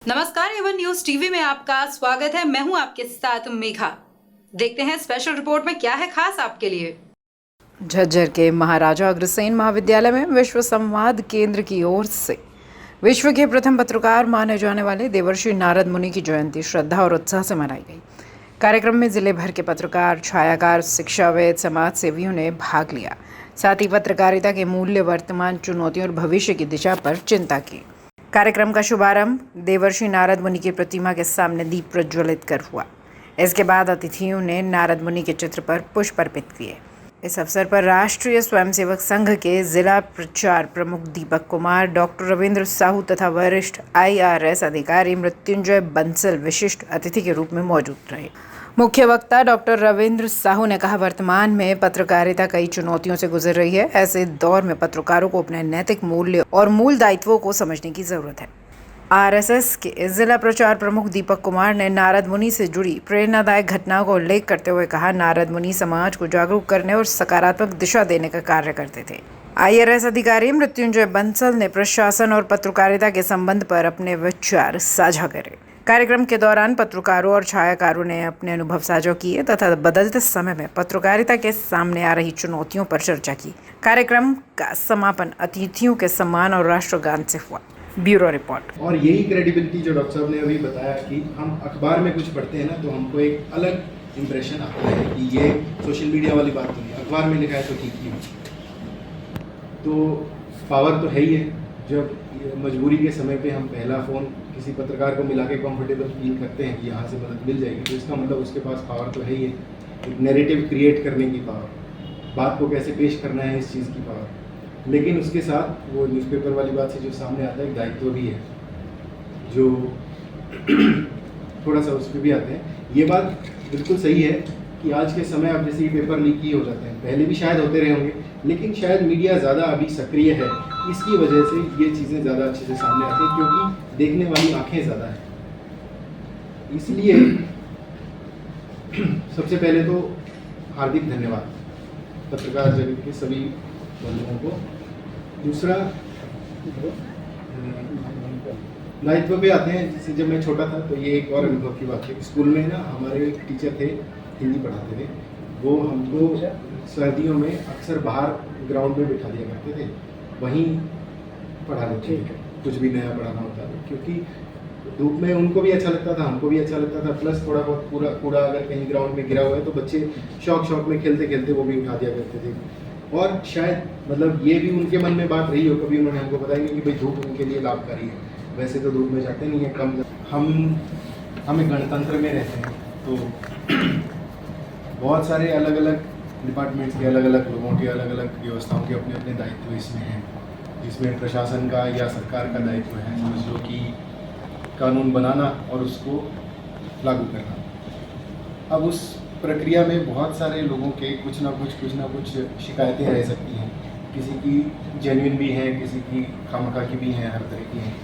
नमस्कार, Avon news TV में आपका स्वागत है। मैं हूं आपके साथ मेघा। देखते हैं स्पेशल रिपोर्ट में क्या है खास आपके लिए। झज्जर के महाराजा अग्रसेन महाविद्यालय में विश्व संवाद केंद्र की ओर से विश्व के प्रथम पत्रकार माने जाने वाले देवर्षि नारद मुनि की जयंती श्रद्धा और उत्साह से मनाई गई। कार्यक्रम में जिले भर के पत्रकार, छायाकार, शिक्षाविद, समाज सेवियों ने भाग लिया। साथ ही पत्रकारिता के मूल्य, वर्तमान चुनौतियों और भविष्य की दिशा पर चिंता की। कार्यक्रम का शुभारंभ देवर्षि नारद मुनि की प्रतिमा के सामने दीप प्रज्वलित कर हुआ। इसके बाद अतिथियों ने नारद मुनि के चित्र पर पुष्प अर्पित किए। इस अवसर पर राष्ट्रीय स्वयंसेवक संघ के जिला प्रचार प्रमुख दीपक कुमार, डॉक्टर रविंद्र साहू तथा वरिष्ठ IRS अधिकारी मृत्युंजय बंसल विशिष्ट अतिथि के रूप में मौजूद रहे। मुख्य वक्ता डॉक्टर रविंद्र साहू ने कहा, वर्तमान में पत्रकारिता कई चुनौतियों से गुजर रही है। ऐसे दौर में पत्रकारों को अपने नैतिक मूल्य और मूल दायित्वों को समझने की जरूरत है। RSS के जिला प्रचार प्रमुख दीपक कुमार ने नारद मुनि से जुड़ी प्रेरणादायक घटनाओं का उल्लेख करते हुए कहा, नारद मुनि समाज को जागरूक करने और सकारात्मक दिशा देने का कार्य करते थे। IRS अधिकारी मृत्युंजय बंसल ने प्रशासन और पत्रकारिता के संबंध पर अपने विचार साझा करे। कार्यक्रम के दौरान पत्रकारों और छायाकारों ने अपने अनुभव साझा किए तथा बदलते समय में पत्रकारिता के सामने आ रही चुनौतियों पर चर्चा की। कार्यक्रम का समापन अतिथियों के सम्मान और राष्ट्रगान से हुआ। Bureau report. और यही क्रेडिबिलिटी जो डॉक्टर साहब ने अभी बताया कि हम अखबार में कुछ पढ़ते हैं ना, तो हमको एक अलग इम्प्रेशन आता है कि ये सोशल मीडिया वाली बात तो नहीं, अखबार में लिखा है तो ठीक ही हो। तो पावर तो है ही है। जब मजबूरी के समय पे हम पहला फ़ोन किसी पत्रकार को मिला के कंफर्टेबल फील करते हैं कि यहाँ से मदद मिल जाएगी, तो इसका मतलब उसके पास पावर तो है ही है। एक नैरेटिव क्रिएट करने की पावर, बात को कैसे पेश करना है इस चीज़ की पावर। लेकिन उसके साथ वो न्यूज़पेपर वाली बात से जो सामने आता है, एक दायित्व भी है जो थोड़ा सा उस पर भी आते हैं। ये बात बिल्कुल सही है कि आज के समय अब जैसे ये पेपर लीक ही हो जाते हैं, पहले भी शायद होते रहे होंगे, लेकिन शायद मीडिया ज़्यादा अभी सक्रिय है, इसकी वजह से ये चीज़ें ज़्यादा अच्छे से सामने आती हैं क्योंकि देखने वाली आँखें ज़्यादा हैं। इसलिए सबसे पहले तो हार्दिक धन्यवाद पत्रकार जगत के सभी बंधुओं को। दूसरा, दायित्व पे आते हैं। जैसे जब मैं छोटा था तो ये एक और अनुभव की बात है। स्कूल में ना हमारे एक टीचर थे, हिंदी पढ़ाते थे। वो हमको सर्दियों में अक्सर बाहर ग्राउंड में बिठा दिया करते थे, वहीं पढ़ा देते थे कुछ भी नया पढ़ाना होता था, क्योंकि धूप में उनको भी अच्छा लगता था, हमको भी अच्छा लगता था। प्लस थोड़ा बहुत पूरा कूड़ा अगर कहीं ग्राउंड में गिरा हुआ है तो बच्चे शौक में खेलते खेलते वो भी उठा दिया करते थे। और शायद मतलब ये भी उनके मन में बात रही हो, कभी उन्होंने हमको बताया कि भाई धूप उनके लिए लाभकारी है। वैसे तो धूप में जाते नहीं है, कम। हम एक गणतंत्र में रहते हैं, तो बहुत सारे अलग अलग डिपार्टमेंट्स के, अलग अलग लोगों के, अलग अलग व्यवस्थाओं के अपने अपने दायित्व इसमें हैं, जिसमें प्रशासन का या सरकार का दायित्व है समझ लो कि कानून बनाना और उसको लागू करना। अब उस प्रक्रिया में बहुत सारे लोगों के कुछ ना कुछ शिकायतें रह सकती हैं। किसी की जेन्युइन भी हैं, किसी की खामखा की भी हैं, हर तरह की हैं।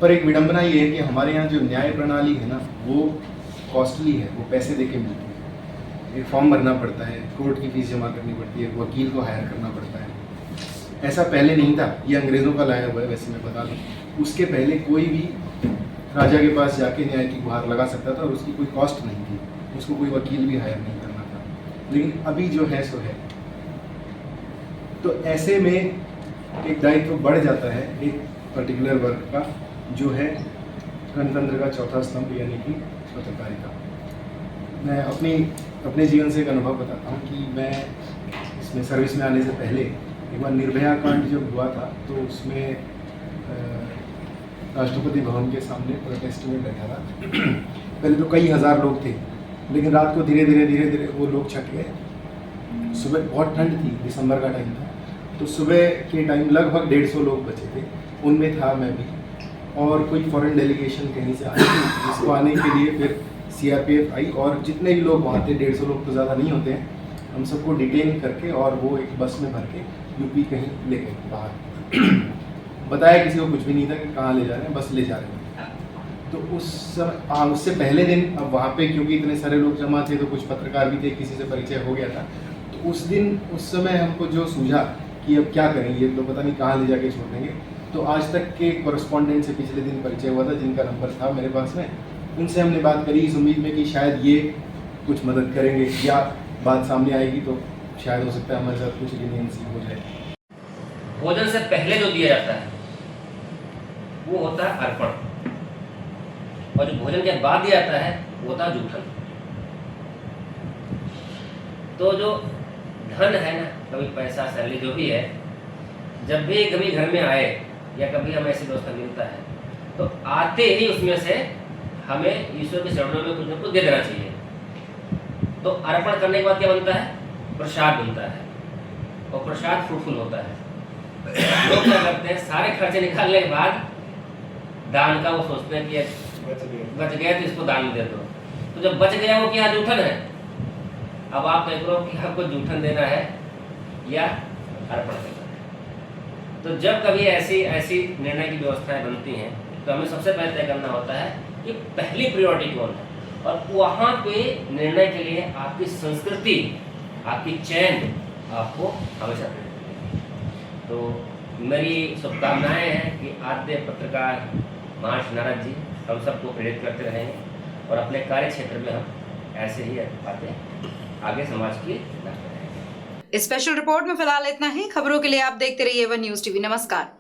पर एक विडंबना ये है कि हमारे यहाँ जो न्याय प्रणाली है ना, वो कॉस्टली है, वो पैसे देके मिलती है। एक फॉर्म भरना पड़ता है, कोर्ट की फीस जमा करनी पड़ती है, वकील को हायर करना पड़ता है। ऐसा पहले नहीं था, ये अंग्रेज़ों का लाया हुआ है। वैसे मैं बता दूँ, उसके पहले कोई भी राजा के पास जाके न्याय की गुहार लगा सकता था और उसकी कोई कॉस्ट नहीं थी, उसको कोई वकील भी हायर नहीं करना था। लेकिन अभी जो है सो है। तो ऐसे में एक दायित्व बढ़ जाता है एक पर्टिकुलर वर्ग का, जो है गणतंत्र का चौथा स्तंभ यानी कि पत्रकारिता। मैं अपने जीवन से एक अनुभव बताता हूँ कि मैं इसमें सर्विस में आने से पहले एक बार निर्भया कांड जब हुआ था, तो उसमें राष्ट्रपति भवन के सामने प्रोटेस्ट में बैठा था। पहले तो कई हज़ार लोग थे, लेकिन रात को धीरे धीरे वो लोग छट गए। सुबह बहुत ठंड थी, दिसंबर का टाइम था, तो सुबह के टाइम लगभग 150 लोग बचे थे, उनमें था मैं भी। और कोई फॉरेन डेलीगेशन कहीं से आई थी, जिसको आने के लिए फिर CRPF आई, और जितने भी लोग वहाँ थे, 150 लोग तो ज़्यादा नहीं होते हैं, हम सबको डिटेन करके और वो एक बस में भर के यूपी कहीं ले गए बाहर। बताया किसी को कुछ भी नहीं था कि कहाँ ले जा रहे हैं, बस ले जा रहे हैं। तो उस समय उससे पहले दिन, अब वहाँ पे क्योंकि इतने सारे लोग जमा थे तो कुछ पत्रकार भी थे, किसी से परिचय हो गया था। तो उस समय हमको जो सूझा कि अब क्या करें, ये तो पता नहीं कहाँ ले जाके छोड़ देंगे। तो आज तक के कॉरेस्पॉन्डेंट से पिछले दिन परिचय हुआ था, जिनका नंबर था मेरे पास में। उनसे हमने बात करी इस उम्मीद में कि शायद ये कुछ मदद करेंगे, या बात सामने आएगी तो शायद हो सकता है हमारे साथ कुछ लीनियंसी हो जाए। भोजन से पहले जो दिया जाता है वो होता है अर्पण, और जो भोजन के बाद दिया जाता है वो होता है जूठन। तो जो धन है ना, कभी पैसा सैलरी जो भी है, जब भी कभी घर में आए या कभी हमें ऐसी व्यवस्था मिलता है तो आते ही उसमें से हमें ईश्वर के चरणों में कुछ न कुछ दे देना चाहिए। तो अर्पण करने के बाद क्या बनता है? प्रसाद बनता है, और प्रसाद फ्रूटफुल होता है। लोग क्या करते हैं, सारे खर्चे निकालने के बाद दान का वो सोचते हैं कि बच गया तो इसको दान में दे दो। तो जब बच गया वो क्या जूठन है। अब आप तय करो कि आपको जूठन देना है या अर्पण देना है। तो जब कभी ऐसी निर्णय की व्यवस्थाएं बनती हैं तो हमें सबसे पहले तय करना होता है कि पहली प्रायोरिटी कौन है, और वहाँ पे निर्णय के लिए आपकी संस्कृति, आपकी चैन आपको हमेशा प्रेरित करेगी। तो मेरी शुभकामनाएं हैं कि आद्य पत्रकार महर्षि नारद जी हम सबको प्रेरित करते रहेंगे, और अपने कार्य क्षेत्र में हम ऐसे ही बातें आगे समाज की लाते रहेंगे। इस स्पेशल रिपोर्ट में फिलहाल इतना ही। खबरों के लिए आप देखते रहिए वन न्यूज टीवी। नमस्कार।